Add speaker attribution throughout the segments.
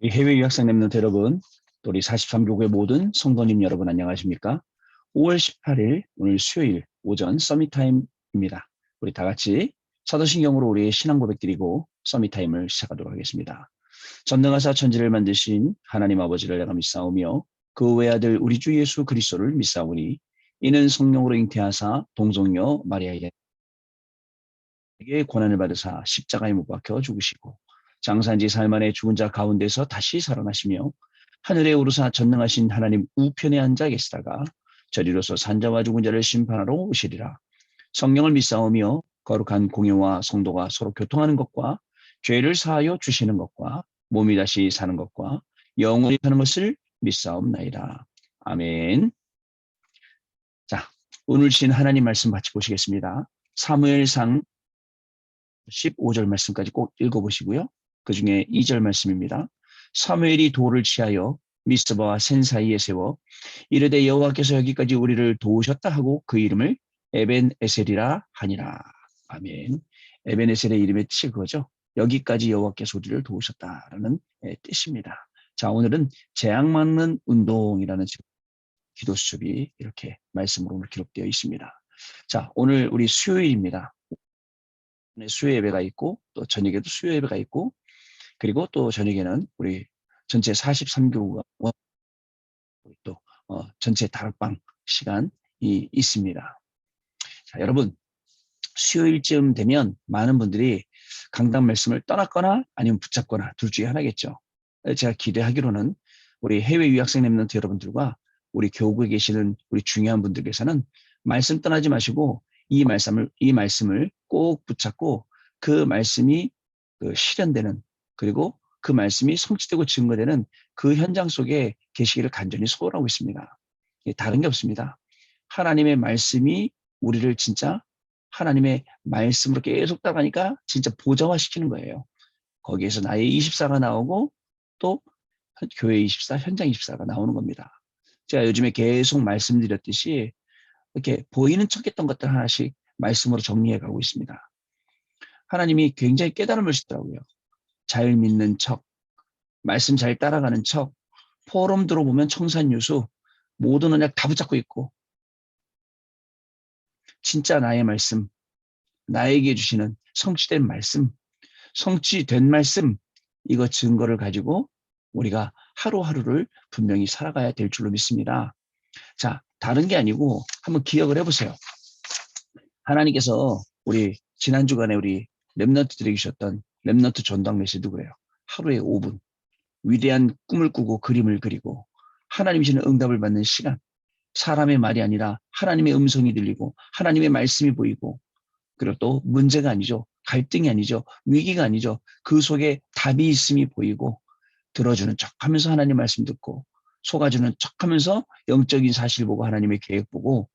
Speaker 1: 해외 유학생 랩런트 여러분, 또 우리 43교구의 모든 성도님 여러분 안녕하십니까? 5월 18일 오늘 수요일 오전 서밋타임입니다. 우리 다 같이 사도신경으로 우리의 신앙 고백 드리고 서밋타임을 시작하도록 하겠습니다. 전능하사 천지를 만드신 하나님 아버지를 내가 믿사오며 그 외아들 우리 주 예수 그리스도를 믿사오니 이는 성령으로 잉태하사 동정녀 마리아에게 고난을 받으사 십자가에 못 박혀 죽으시고 장사한지 살만에 죽은 자 가운데서 다시 살아나시며 하늘에 오르사 전능하신 하나님 우편에 앉아 계시다가 저리로서 산자와 죽은 자를 심판하러 오시리라. 성령을 믿사오며 거룩한 공예와 성도가 서로 교통하는 것과 죄를 사하여 주시는 것과 몸이 다시 사는 것과 영원히 사는 것을 믿사옵나이다. 아멘. 자, 오늘 신 하나님 말씀 같이 보시겠습니다. 사무엘상 15절 말씀까지 꼭 읽어보시고요. 그 중에 2절 말씀입니다. 사무엘이 돌을 취하여 미스바와 센 사이에 세워 이르되 여호와께서 여기까지 우리를 도우셨다 하고 그 이름을 에벤에셀이라 하니라. 아멘. 에벤에셀의 이름의 뜻이 그거죠. 여기까지 여호와께서 우리를 도우셨다라는 뜻입니다. 자, 오늘은 재앙 막는 운동이라는 기도 수첩이 이렇게 말씀으로 오늘 기록되어 있습니다. 자, 오늘 우리 수요일입니다. 수요 예배가 있고 또 저녁에도 수요 예배가 있고 그리고 또 저녁에는 우리 전체 43교구가 또 전체 다락방 시간이 있습니다. 자, 여러분 수요일쯤 되면 많은 분들이 강단 말씀을 떠났거나 아니면 붙잡거나 둘 중에 하나겠죠. 제가 기대하기로는 우리 해외 유학생 랩런트 여러분들과 우리 교구에 계시는 우리 중요한 분들께서는 말씀 떠나지 마시고 이 말씀을 꼭 붙잡고 그 말씀이 실현되는 그리고 그 말씀이 성취되고 증거되는 그 현장 속에 계시기를 간절히 소원하고 있습니다. 다른 게 없습니다. 하나님의 말씀이 우리를 진짜 하나님의 말씀으로 계속 따라가니까 진짜 보좌화시키는 거예요. 거기에서 나의 24가 나오고 또 교회 24, 현장 24가 나오는 겁니다. 제가 요즘에 계속 말씀드렸듯이 이렇게 보이는 척했던 것들 하나씩 말씀으로 정리해 가고 있습니다. 하나님이 굉장히 깨달음을 주더라고요. 잘 믿는 척, 말씀 잘 따라가는 척, 포럼 들어보면 청산유수, 모든 언약 다 붙잡고 있고 진짜 나의 말씀, 나에게 주시는 성취된 말씀, 성취된 말씀, 이거 증거를 가지고 우리가 하루하루를 분명히 살아가야 될 줄로 믿습니다. 자, 다른 게 아니고 한번 기억을 해보세요. 하나님께서 우리 지난 주간에 우리 랩런트들에게 주셨던 랩런트 전당 메시지도 그래요. 하루에 5분 위대한 꿈을 꾸고 그림을 그리고 하나님이 주시는 응답을 받는 시간, 사람의 말이 아니라 하나님의 음성이 들리고 하나님의 말씀이 보이고 그리고 또 문제가 아니죠. 갈등이 아니죠. 위기가 아니죠. 그 속에 답이 있음이 보이고 들어주는 척하면서 하나님 말씀 듣고 속아주는 척하면서 영적인 사실 보고 하나님의 계획 보고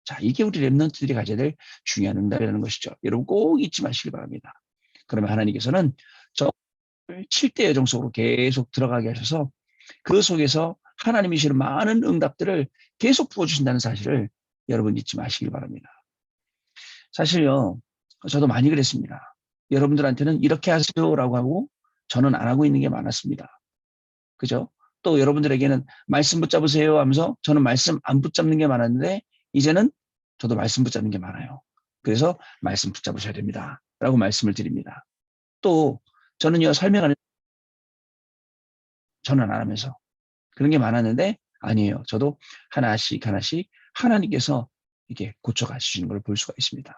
Speaker 1: 자, 이게 우리 랩런트들이 가져야 될 중요한 응답이라는 것이죠. 여러분 꼭 잊지 마시기 바랍니다. 그러면 하나님께서는 저 7대 여정 속으로 계속 들어가게 하셔서 그 속에서 하나님이 주시는 많은 응답들을 계속 부어주신다는 사실을 여러분 잊지 마시기 바랍니다. 사실요, 저도 많이 그랬습니다. 여러분들한테는 이렇게 하세요라고 하고 저는 안 하고 있는 게 많았습니다. 그죠? 또 여러분들에게는 말씀 붙잡으세요 하면서 저는 말씀 안 붙잡는 게 많았는데 이제는 저도 말씀 붙잡는 게 많아요. 그래서 말씀 붙잡으셔야 됩니다. 라고 말씀을 드립니다. 또 저는요, 설명하는 저는 안 하면서 그런 게 많았는데 아니에요. 저도 하나씩 하나씩 하나님께서 이렇게 고쳐가시는 걸 볼 수가 있습니다.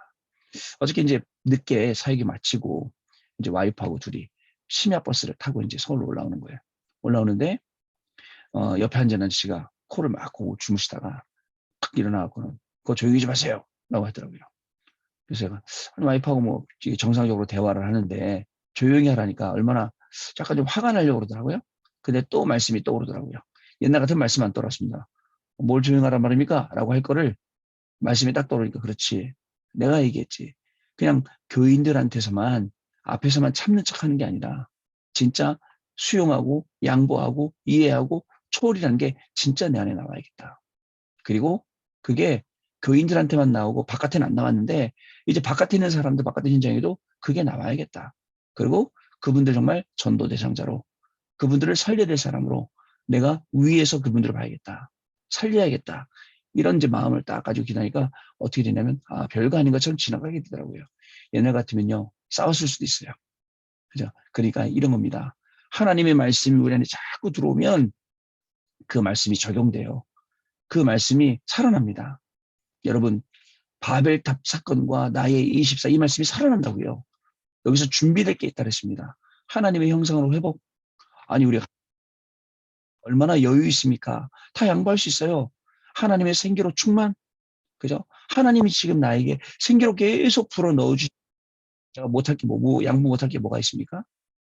Speaker 1: 어저께 이제 늦게 사역이 마치고 이제 와이프하고 둘이 심야버스를 타고 이제 서울로 올라오는 거예요. 올라오는데 옆에 앉은 아저씨가 코를 막 고고 주무시다가 탁 일어나갖고는 그거 조용히 좀 하세요 라고 하더라고요. 그래서 제가 와이프하고 뭐 정상적으로 대화를 하는데 조용히 하라니까 얼마나 약간 좀 화가 나려고 그러더라고요. 근데 또 말씀이 떠오르더라고요. 옛날 같은 말씀 안 떠올랐습니다. 뭘 조용하란 말입니까? 라고 할 거를 말씀이 딱 떠오르니까 그렇지. 내가 얘기했지. 그냥 교인들한테서만 앞에서만 참는 척하는 게 아니라 진짜 수용하고 양보하고 이해하고 초월이라는 게 진짜 내 안에 나와야겠다. 그리고 그게 교인들한테만 나오고 바깥에는 안 나왔는데 이제 바깥에 있는 사람들 바깥에 현장에도 그게 나와야겠다. 그리고 그분들 정말 전도 대상자로 그분들을 살려야 될 사람으로 내가 위에서 그분들을 봐야겠다. 살려야겠다. 이런 이제 마음을 딱 가지고 기다니까 어떻게 되냐면, 별거 아닌 것처럼 지나가게 되더라고요. 옛날 같으면요, 싸웠을 수도 있어요. 그죠? 그러니까 이런 겁니다. 하나님의 말씀이 우리 안에 자꾸 들어오면 그 말씀이 적용돼요. 그 말씀이 살아납니다. 여러분, 바벨탑 사건과 나의 24, 이 말씀이 살아난다고요. 여기서 준비될 게 있다 그랬습니다. 하나님의 형상으로 회복. 아니, 우리가 얼마나 여유 있습니까? 다 양보할 수 있어요. 하나님의 생기로 충만. 그죠? 하나님이 지금 나에게 생기로 계속 불어 넣어주시, 제가 못할 게 양보 못할 게 뭐가 있습니까?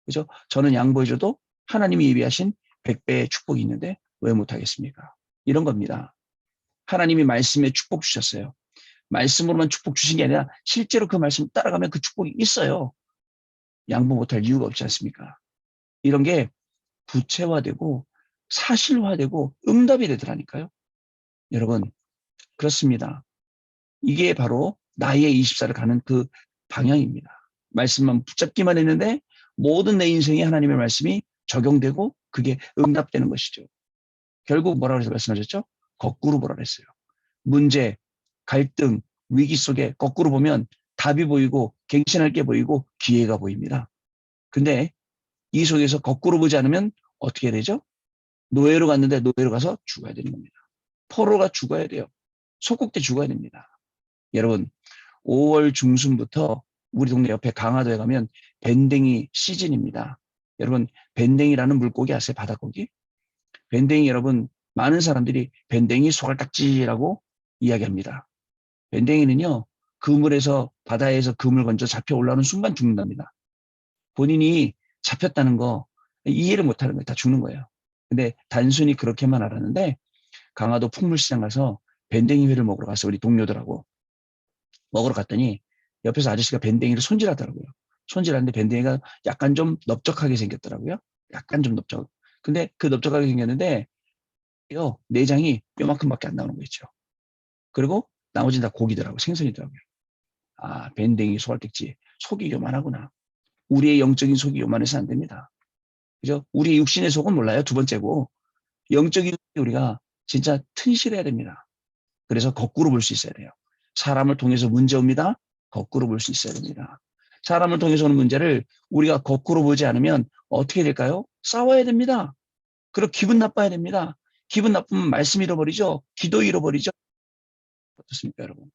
Speaker 1: 그죠? 저는 양보해줘도 하나님이 예비하신 100배의 축복이 있는데 왜 못하겠습니까? 이런 겁니다. 하나님이 말씀에 축복 주셨어요. 말씀으로만 축복 주신 게 아니라 실제로 그 말씀 따라가면 그 축복이 있어요. 양보 못할 이유가 없지 않습니까? 이런 게 구체화되고 사실화되고 응답이 되더라니까요. 여러분, 그렇습니다. 이게 바로 나의 24를 가는 그 방향입니다. 말씀만 붙잡기만 했는데 모든 내 인생에 하나님의 말씀이 적용되고 그게 응답되는 것이죠. 결국 뭐라고 해서 말씀하셨죠? 거꾸로 보라 그랬어요. 문제, 갈등, 위기 속에 거꾸로 보면 답이 보이고 갱신할 게 보이고 기회가 보입니다. 근데 이 속에서 거꾸로 보지 않으면 어떻게 되죠? 노예로 갔는데 노예로 가서 죽어야 되는 겁니다. 포로가 죽어야 돼요. 속국대 죽어야 됩니다. 여러분, 5월 중순부터 우리 동네 옆에 강화도에 가면 밴댕이 시즌입니다. 여러분, 밴댕이라는 물고기 아세요? 바닷고기? 밴댕이 여러분, 많은 사람들이 밴댕이 소갈딱지라고 이야기합니다. 밴댕이는요, 그물에서 바다에서 그물 건져 잡혀 올라오는 순간 죽는답니다. 본인이 잡혔다는 거 이해를 못하는 거예요. 다 죽는 거예요. 근데 단순히 그렇게만 알았는데 강화도 풍물시장 가서 밴댕이회를 먹으러 갔어요. 우리 동료들하고. 먹으러 갔더니 옆에서 아저씨가 밴댕이를 손질하더라고요. 손질하는데 밴댕이가 약간 좀 넓적하게 생겼더라고요. 약간 좀 넓적. 근데 그 넓적하게 생겼는데 내장이 요만큼밖에 안 나오는 거 있죠. 그리고 나머지는 다 고기더라고요. 생선이더라고요. 밴댕이, 소갈딱지. 속이 요만하구나. 우리의 영적인 속이 요만해서 안 됩니다. 그죠? 우리 육신의 속은 몰라요. 두 번째고. 영적인 속이 우리가 진짜 튼실해야 됩니다. 그래서 거꾸로 볼 수 있어야 돼요. 사람을 통해서 문제 옵니다. 거꾸로 볼 수 있어야 됩니다. 사람을 통해서 오는 문제를 우리가 거꾸로 보지 않으면 어떻게 될까요? 싸워야 됩니다. 그리고 기분 나빠야 됩니다. 기분 나쁘면 말씀 잃어버리죠. 기도 잃어버리죠. 어떻습니까, 여러분?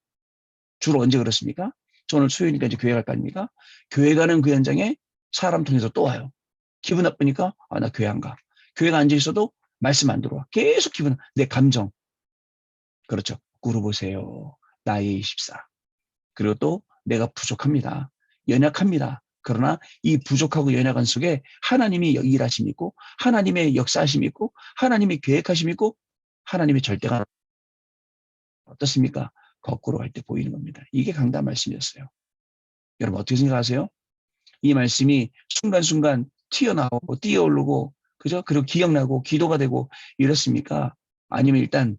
Speaker 1: 주로 언제 그렇습니까? 저 오늘 수요일이니까 이제 교회 갈 거 아닙니까? 교회 가는 그 현장에 사람 통해서 또 와요. 기분 나쁘니까 나 교회 안 가. 교회가 앉아 있어도 말씀 안 들어와. 계속 내 감정. 그렇죠. 거꾸로 보세요. 나의 24. 그리고 또 내가 부족합니다. 연약합니다. 그러나 이 부족하고 연약한 속에 하나님이 일하심이 있고 하나님의 역사하심이 있고 하나님의 계획하심이 있고 하나님의 절대가 어떻습니까? 거꾸로 갈 때 보이는 겁니다. 이게 강단 말씀이었어요. 여러분 어떻게 생각하세요? 이 말씀이 순간순간 튀어나오고 뛰어오르고 그죠? 그리고 기억나고 기도가 되고 이렇습니까? 아니면 일단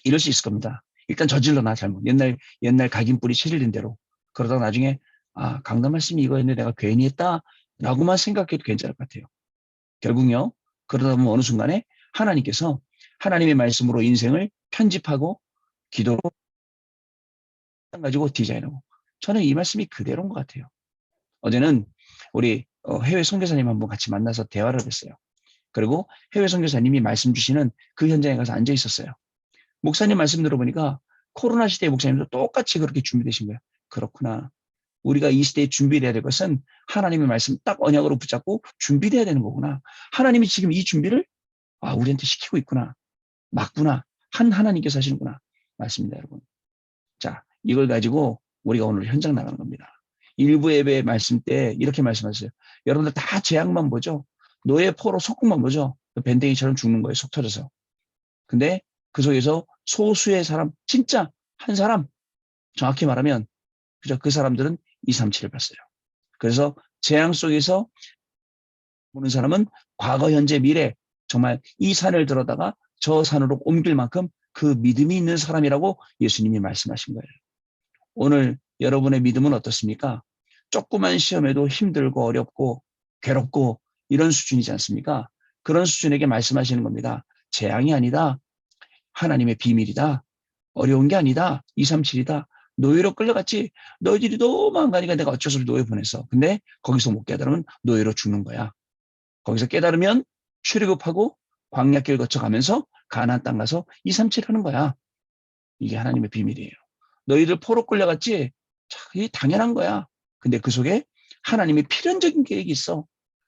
Speaker 1: 이럴 수 있을 겁니다. 일단 저질러 나 잘못. 옛날 각인뿌리 체질된 대로. 그러다가 나중에 강단 말씀이 이거였는데 내가 괜히 했다라고만 생각해도 괜찮을 것 같아요. 결국요. 그러다 보면 어느 순간에 하나님께서 하나님의 말씀으로 인생을 편집하고 기도로 가지고 디자인하고 저는 이 말씀이 그대로인 것 같아요. 어제는 우리 해외 선교사님 한번 같이 만나서 대화를 했어요. 그리고 해외 선교사님이 말씀 주시는 그 현장에 가서 앉아 있었어요. 목사님 말씀 들어보니까 코로나 시대의 목사님도 똑같이 그렇게 준비되신 거예요. 그렇구나. 우리가 이 시대에 준비돼야 될 것은 하나님의 말씀 딱 언약으로 붙잡고 준비돼야 되는 거구나. 하나님이 지금 이 준비를 우리한테 시키고 있구나. 맞구나. 하나님께서 하시는구나. 맞습니다, 여러분. 자, 이걸 가지고 우리가 오늘 현장 나가는 겁니다. 일부 예배 말씀 때 이렇게 말씀하세요. 여러분들 다 재앙만 보죠. 노예 포로 속국만 보죠. 밴댕이처럼 죽는 거예요. 속 터져서. 근데 그 속에서 소수의 사람, 진짜 한 사람, 정확히 말하면 그죠? 그 사람들은 237을 봤어요. 그래서 재앙 속에서 보는 사람은 과거, 현재, 미래 정말 이 산을 들어다가 저 산으로 옮길 만큼 그 믿음이 있는 사람이라고 예수님이 말씀하신 거예요. 오늘 여러분의 믿음은 어떻습니까? 조그만 시험에도 힘들고 어렵고 괴롭고 이런 수준이지 않습니까? 그런 수준에게 말씀하시는 겁니다. 재앙이 아니다. 하나님의 비밀이다. 어려운 게 아니다. 237이다. 노예로 끌려갔지. 너희들이 너무 안 가니까 내가 어쩔 수 없이 노예 보냈어. 근데 거기서 못 깨달으면 노예로 죽는 거야. 거기서 깨달으면 출애굽하고 광야길 거쳐가면서 가나안 땅 가서 237 하는 거야. 이게 하나님의 비밀이에요. 너희들 포로 끌려갔지? 자, 이게 당연한 거야. 근데 그 속에 하나님의 필연적인 계획이 있어.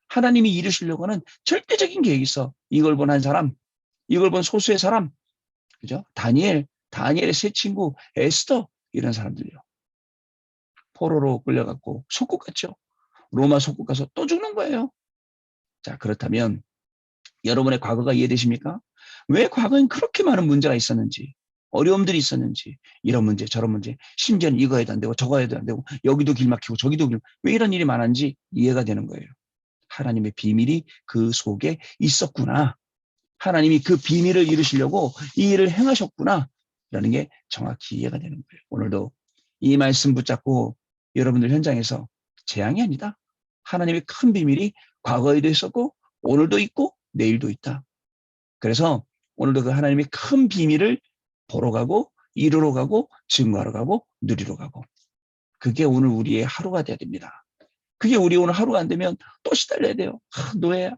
Speaker 1: 하나님이 이루시려고 하는 절대적인 계획이 있어. 이걸 본 한 사람, 이걸 본 소수의 사람, 그죠? 다니엘의 세 친구, 에스더, 이런 사람들이요. 포로로 끌려갔고, 속국 갔죠. 로마 속국 가서 또 죽는 거예요. 자, 그렇다면 여러분의 과거가 이해되십니까? 왜 과거엔 그렇게 많은 문제가 있었는지, 어려움들이 있었는지, 이런 문제, 저런 문제, 심지어는 이거 해도 안 되고 저거 해도 안 되고 여기도 길 막히고 저기도 왜 이런 일이 많은지 이해가 되는 거예요. 하나님의 비밀이 그 속에 있었구나. 하나님이 그 비밀을 이루시려고 이 일을 행하셨구나. 라는 게 정확히 이해가 되는 거예요. 오늘도 이 말씀 붙잡고 여러분들 현장에서 재앙이 아니다. 하나님의 큰 비밀이 과거에도 있었고 오늘도 있고 내일도 있다. 그래서 오늘도 그 하나님의 큰 비밀을 보러 가고 이루러 가고 증거하러 가고 누리러 가고 그게 오늘 우리의 하루가 돼야 됩니다. 그게 우리 오늘 하루가 안 되면 또 시달려야 돼요. 노예야.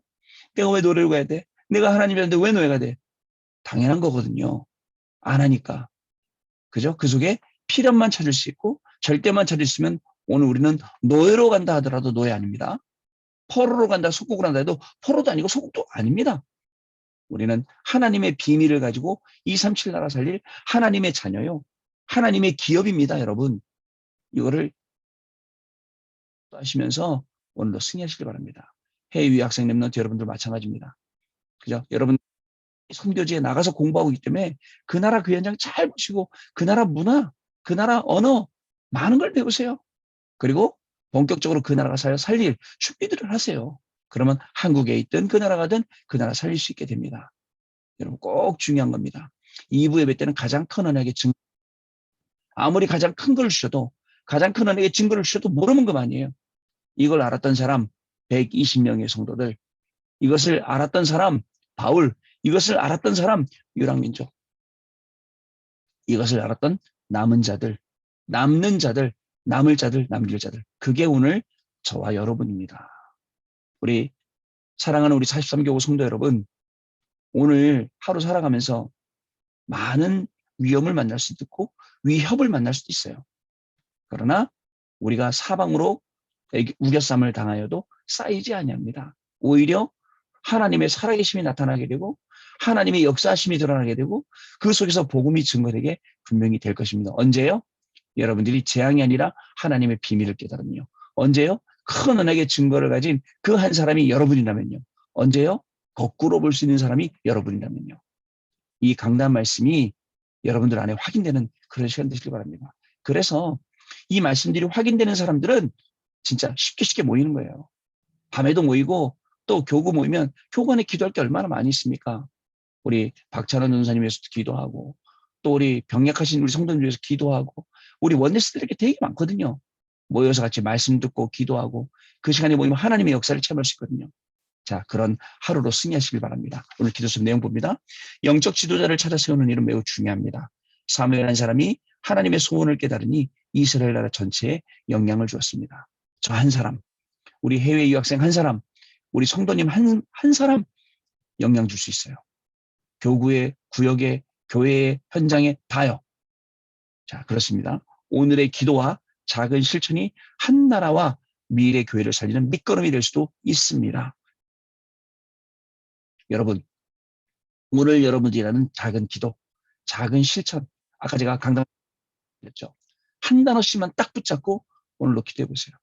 Speaker 1: 내가 왜 노래를 가야 돼? 내가 하나님이었는데 왜 노예가 돼? 당연한 거거든요. 안 하니까. 그죠? 그 속에 필연만 찾을 수 있고 절대만 찾을 수 있으면 오늘 우리는 노예로 간다 하더라도 노예 아닙니다. 포로로 간다, 속국을 한다 해도 포로도 아니고 속국도 아닙니다. 우리는 하나님의 비밀을 가지고 237 나라 살릴 하나님의 자녀요. 하나님의 기업입니다, 여러분. 이거를 하시면서 오늘도 승리하시길 바랍니다. 해외 유학생 랩런트 여러분들 마찬가지입니다. 그죠? 여러분 선교지에 나가서 공부하고 있기 때문에 그 나라 그 현장 잘 보시고 그 나라 문화, 그 나라 언어 많은 걸 배우세요. 그리고 본격적으로 그 나라가 살릴 준비들을 하세요. 그러면 한국에 있든 그 나라 가든 그 나라 살릴 수 있게 됩니다. 여러분 꼭 중요한 겁니다. 2부 예배 때는 가장 큰 언약의 증거, 아무리 가장 큰 걸 주셔도 가장 큰 언약의 증거를 주셔도 모르는 것 아니에요. 이걸 알았던 사람 120명의 성도들, 이것을 알았던 사람 바울, 이것을 알았던 사람 유랑민족, 이것을 알았던 남은 자들, 남는 자들, 남을 자들, 남길 자들. 그게 오늘 저와 여러분입니다. 우리 사랑하는 우리 43교구 성도 여러분, 오늘 하루 살아가면서 많은 위험을 만날 수도 있고 위협을 만날 수도 있어요. 그러나 우리가 사방으로 우겨쌈을 당하여도 쌓이지 아니합니다. 오히려 하나님의 살아계심이 나타나게 되고 하나님의 역사하심이 드러나게 되고 그 속에서 복음이 증거되게 분명히 될 것입니다. 언제요? 여러분들이 재앙이 아니라 하나님의 비밀을 깨달으면요. 언제요? 큰 언약의 증거를 가진 그 한 사람이 여러분이라면요. 언제요? 거꾸로 볼 수 있는 사람이 여러분이라면요. 이 강단 말씀이 여러분들 안에 확인되는 그런 시간 되시길 바랍니다. 그래서 이 말씀들이 확인되는 사람들은 진짜 쉽게 모이는 거예요. 밤에도 모이고 또 교구 모이면 교구 안에 기도할 게 얼마나 많이 있습니까? 우리 박찬원 전사님 위해서 기도하고 또 우리 병약하신 우리 성도님 위해서 기도하고 우리 원내스들에게 되게 많거든요. 모여서 같이 말씀 듣고 기도하고 그 시간에 모이면 하나님의 역사를 체험할 수 있거든요. 자, 그런 하루로 승리하시길 바랍니다. 오늘 기도 속 내용 봅니다. 영적 지도자를 찾아 세우는 일은 매우 중요합니다. 사무엘한 사람이 하나님의 소원을 깨달으니 이스라엘 나라 전체에 영향을 주었습니다. 저 한 사람, 우리 해외 유학생 한 사람, 우리 성도님 한 사람 영향 줄 수 있어요. 교구에, 구역에, 교회에, 현장에 다요. 자, 그렇습니다. 오늘의 기도와 작은 실천이 한 나라와 미래 교회를 살리는 밑거름이 될 수도 있습니다. 여러분, 오늘 여러분들이라는 작은 기도, 작은 실천, 아까 제가 강단했죠. 한 단어씩만 딱 붙잡고 오늘로 기도해 보세요.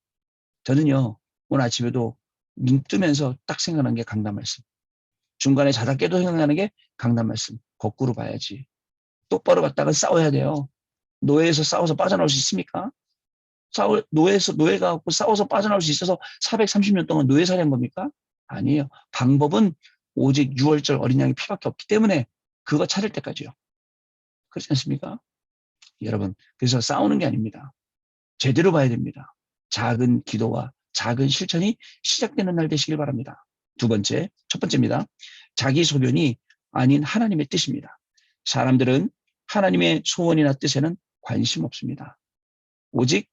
Speaker 1: 저는요, 오늘 아침에도 눈 뜨면서 딱 생각난 게 강단 말씀. 중간에 자다 깨도 생각나는 게 강단 말씀. 거꾸로 봐야지. 똑바로 봤다가 싸워야 돼요. 노예에서 싸워서 빠져나올 수 있습니까? 노예가 갖고 싸워서 빠져나올 수 있어서 430년 동안 노예살이 한 겁니까? 아니에요. 방법은 오직 6월절 어린 양의 피밖에 없기 때문에 그거 찾을 때까지요. 그렇지 않습니까? 여러분, 그래서 싸우는 게 아닙니다. 제대로 봐야 됩니다. 작은 기도와 작은 실천이 시작되는 날 되시길 바랍니다. 첫 번째입니다. 자기 소견이 아닌 하나님의 뜻입니다. 사람들은 하나님의 소원이나 뜻에는 관심 없습니다. 오직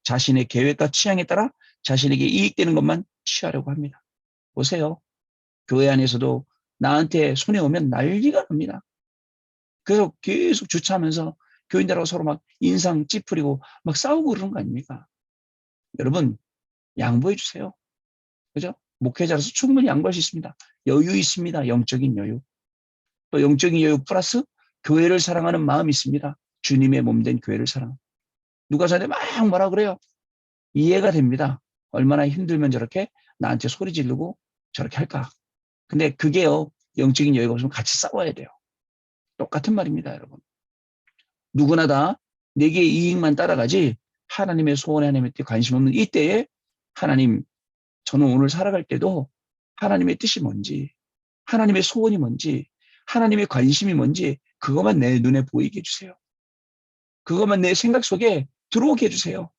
Speaker 1: 자신의 계획과 취향에 따라 자신에게 이익되는 것만 취하려고 합니다. 보세요. 교회 안에서도 나한테 손해오면 난리가 납니다. 그래서 계속 주차하면서 교인들하고 서로 막 인상 찌푸리고 막 싸우고 그러는 거 아닙니까? 여러분, 양보해 주세요. 그죠? 목회자로서 충분히 양보할 수 있습니다. 여유 있습니다. 영적인 여유. 또 영적인 여유 플러스 교회를 사랑하는 마음이 있습니다. 주님의 몸된 교회를 사랑. 누가 저한테 막 뭐라 그래요? 이해가 됩니다. 얼마나 힘들면 저렇게 나한테 소리 지르고 저렇게 할까? 근데 그게요, 영적인 여유가 없으면 같이 싸워야 돼요. 똑같은 말입니다, 여러분. 누구나 다 내게 이익만 따라가지 하나님의 소원에 하나님의 뜻에 관심 없는 이때에 하나님, 저는 오늘 살아갈 때도 하나님의 뜻이 뭔지, 하나님의 소원이 뭔지, 하나님의 관심이 뭔지 그것만 내 눈에 보이게 해주세요. 그것만 내 생각 속에 들어오게 해주세요.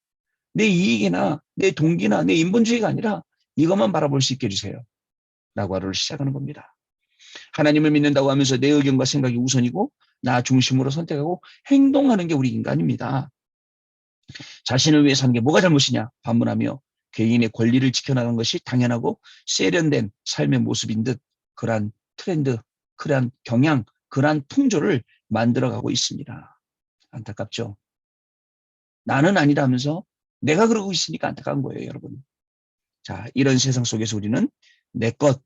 Speaker 1: 내 이익이나 내 동기나 내 인본주의가 아니라 이것만 바라볼 수 있게 해주세요. 라고 하루를 시작하는 겁니다. 하나님을 믿는다고 하면서 내 의견과 생각이 우선이고 나 중심으로 선택하고 행동하는 게 우리 인간입니다. 자신을 위해 사는 게 뭐가 잘못이냐 반문하며 개인의 권리를 지켜나가는 것이 당연하고 세련된 삶의 모습인 듯 그러한 트렌드, 그러한 경향, 그러한 풍조를 만들어가고 있습니다. 안타깝죠. 나는 아니다 하면서 내가 그러고 있으니까 안타까운 거예요, 여러분. 자, 이런 세상 속에서 우리는 내 것,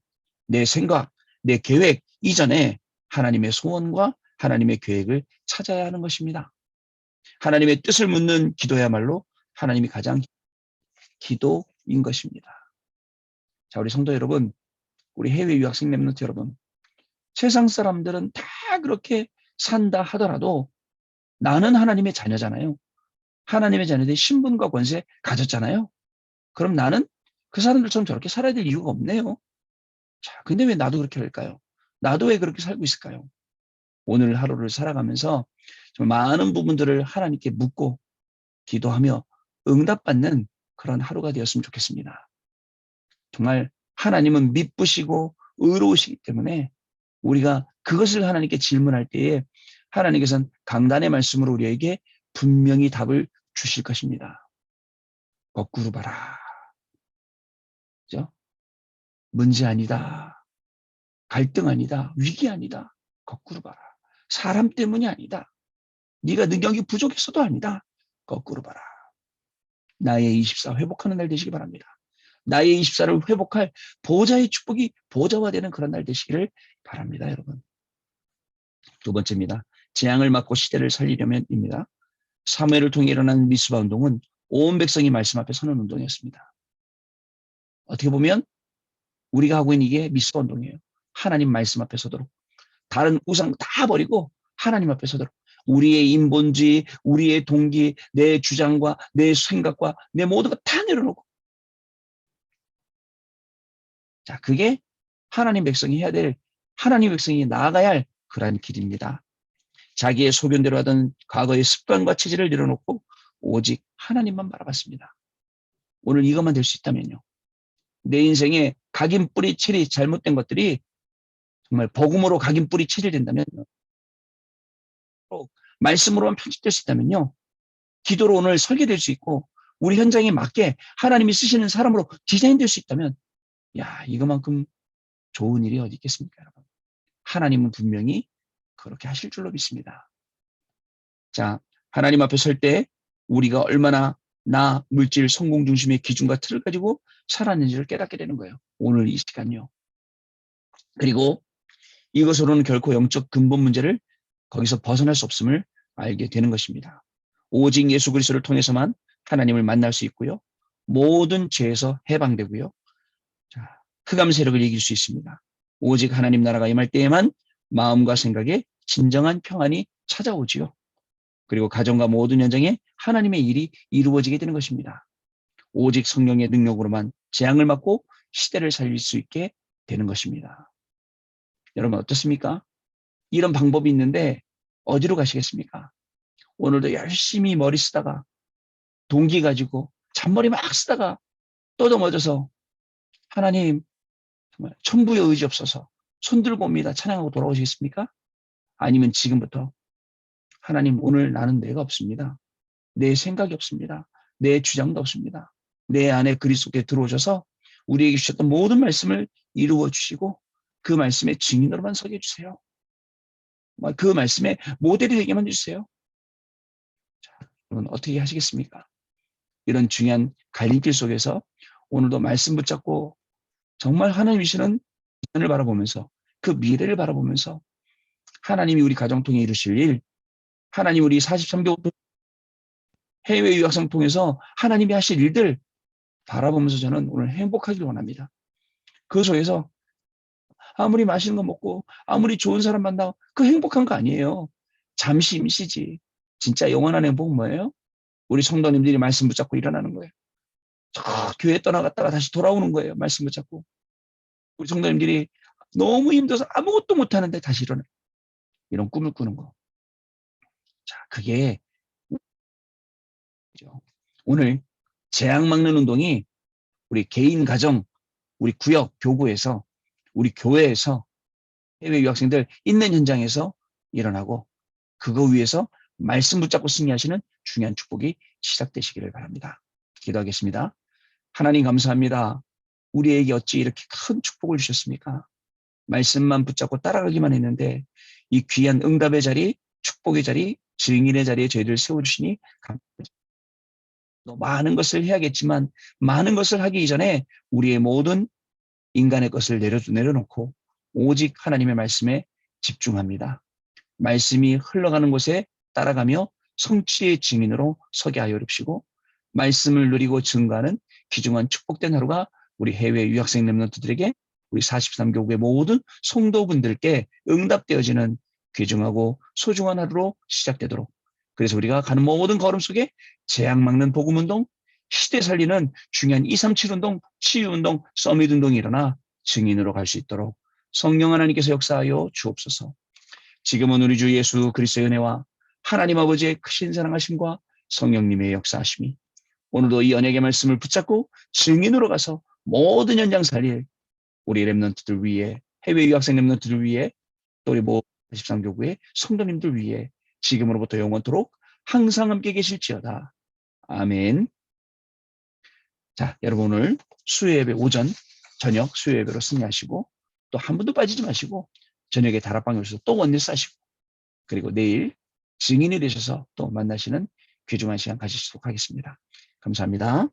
Speaker 1: 내 생각, 내 계획 이전에 하나님의 소원과 하나님의 계획을 찾아야 하는 것입니다. 하나님의 뜻을 묻는 기도야말로 하나님이 가장 기도인 것입니다. 자, 우리 성도 여러분, 우리 해외 유학생 랩런트 여러분, 세상 사람들은 다 그렇게 산다 하더라도 나는 하나님의 자녀잖아요. 하나님의 자녀들이 신분과 권세 가졌잖아요. 그럼 나는 그 사람들처럼 저렇게 살아야 될 이유가 없네요. 자, 근데 왜 나도 그렇게 할까요? 나도 왜 그렇게 살고 있을까요? 오늘 하루를 살아가면서 정말 많은 부분들을 하나님께 묻고 기도하며 응답받는 그런 하루가 되었으면 좋겠습니다. 정말 하나님은 미쁘시고 의로우시기 때문에 우리가 그것을 하나님께 질문할 때에 하나님께서는 강단의 말씀으로 우리에게 분명히 답을 주실 것입니다. 거꾸로 봐라. 그죠? 문제 아니다. 갈등 아니다. 위기 아니다. 거꾸로 봐라. 사람 때문이 아니다. 네가 능력이 부족해서도 아니다. 거꾸로 봐라. 나의 24 회복하는 날 되시기 바랍니다. 나의 24를 회복할 보좌의 축복이 보좌화되는 그런 날 되시기를 바랍니다, 여러분. 두 번째입니다. 재앙을 막고 시대를 살리려면입니다. 사무엘을 통해 일어난 미스바 운동은 온 백성이 말씀 앞에 서는 운동이었습니다. 어떻게 보면 우리가 하고 있는 이게 미스바 운동이에요. 하나님 말씀 앞에 서도록. 다른 우상 다 버리고 하나님 앞에 서도록. 우리의 인본주의, 우리의 동기, 내 주장과 내 생각과 내 모든 것 다 내려놓고. 자, 그게 하나님 백성이 해야 될, 하나님 백성이 나아가야 할 그러한 길입니다. 자기의 소견대로 하던 과거의 습관과 체질을 내려놓고 오직 하나님만 바라봤습니다. 오늘 이것만 될 수 있다면요. 내 인생에 각인 뿌리 체리 잘못된 것들이 정말 복음으로 각인 뿌리 체질된다면, 말씀으로만 편집될 수 있다면요. 기도로 오늘 설계될 수 있고 우리 현장에 맞게 하나님이 쓰시는 사람으로 디자인될 수 있다면, 야, 이거만큼 좋은 일이 어디 있겠습니까, 여러분? 하나님은 분명히 그렇게 하실 줄로 믿습니다. 자, 하나님 앞에 설 때 우리가 얼마나 나, 물질, 성공 중심의 기준과 틀을 가지고 살았는지를 깨닫게 되는 거예요. 오늘 이 시간요. 그리고 이것으로는 결코 영적 근본 문제를 거기서 벗어날 수 없음을 알게 되는 것입니다. 오직 예수 그리스도를 통해서만 하나님을 만날 수 있고요. 모든 죄에서 해방되고요. 자, 흑암 세력을 이길 수 있습니다. 오직 하나님 나라가 임할 때에만 마음과 생각에 진정한 평안이 찾아오지요. 그리고 가정과 모든 현장에 하나님의 일이 이루어지게 되는 것입니다. 오직 성령의 능력으로만 재앙을 막고 시대를 살릴 수 있게 되는 것입니다. 여러분 어떻습니까? 이런 방법이 있는데 어디로 가시겠습니까? 오늘도 열심히 머리 쓰다가 동기 가지고 잔머리 막 쓰다가 또 넘어져서 하나님 정말 천부의 의지 없어서 손들고 옵니다. 찬양하고 돌아오시겠습니까? 아니면 지금부터 하나님, 오늘 나는 내가 없습니다. 내 생각이 없습니다. 내 주장도 없습니다. 내 안에 그리스도께 들어오셔서 우리에게 주셨던 모든 말씀을 이루어 주시고 그 말씀의 증인으로만 서게 해주세요. 그 말씀의 모델이 되게 만들어주세요. 자, 여러분 어떻게 하시겠습니까? 이런 중요한 갈림길 속에서 오늘도 말씀 붙잡고 정말 하나님이시는 미래를 바라보면서 그 미래를 바라보면서 하나님이 우리 가정 통해 이루실 일, 하나님 우리 43교 해외 유학생 통해서 하나님이 하실 일들 바라보면서 저는 오늘 행복하길 원합니다. 그 속에서 아무리 맛있는 거 먹고 아무리 좋은 사람 만나고 그 행복한 거 아니에요. 잠시 임시지. 진짜 영원한 행복은 뭐예요? 우리 성도님들이 말씀 붙잡고 일어나는 거예요. 저 교회 떠나갔다가 다시 돌아오는 거예요. 말씀 붙잡고. 우리 성도님들이 너무 힘들어서 아무것도 못하는데 다시 일어나. 이런 꿈을 꾸는 거. 자, 그게 오늘 재앙 막는 운동이 우리 개인 가정, 우리 구역, 교구에서, 우리 교회에서 해외 유학생들 있는 현장에서 일어나고 그거 위해서 말씀 붙잡고 승리하시는 중요한 축복이 시작되시기를 바랍니다. 기도하겠습니다. 하나님 감사합니다. 우리에게 어찌 이렇게 큰 축복을 주셨습니까? 말씀만 붙잡고 따라가기만 했는데 이 귀한 응답의 자리, 축복의 자리, 증인의 자리에 저희들 세워주시니 감사합니다. 많은 것을 해야겠지만 많은 것을 하기 이전에 우리의 모든 인간의 것을 내려놓고 오직 하나님의 말씀에 집중합니다. 말씀이 흘러가는 곳에 따라가며 성취의 증인으로 서게 하여 주시고 말씀을 누리고 증거하는 귀중한 축복된 하루가 우리 해외 유학생 렘넌트들에게 우리 43교구의 모든 성도분들께 응답되어지는 귀중하고 소중한 하루로 시작되도록 그래서 우리가 가는 모든 걸음 속에 재앙 막는 복음운동, 시대 살리는 중요한 237운동, 치유운동, 서밋운동이 일어나 증인으로 갈 수 있도록 성령 하나님께서 역사하여 주옵소서. 지금은 우리 주 예수 그리스도의 은혜와 하나님 아버지의 크신 사랑하심과 성령님의 역사하심이 오늘도 이 언약의 말씀을 붙잡고 증인으로 가서 모든 현장 살릴 우리 렘넌트들 위해 해외 유학생 렘넌트들 위해 또 우리 43교구의 성도님들 위해 지금으로부터 영원토록 항상 함께 계실지어다. 아멘. 자, 여러분 오늘 수요예배 오전, 저녁 수요예배로 승리하시고 또 한 분도 빠지지 마시고 저녁에 다락방에 오셔서 또 원리 싸시고 그리고 내일 증인이 되셔서 또 만나시는 귀중한 시간 가지시도록 하겠습니다. 감사합니다.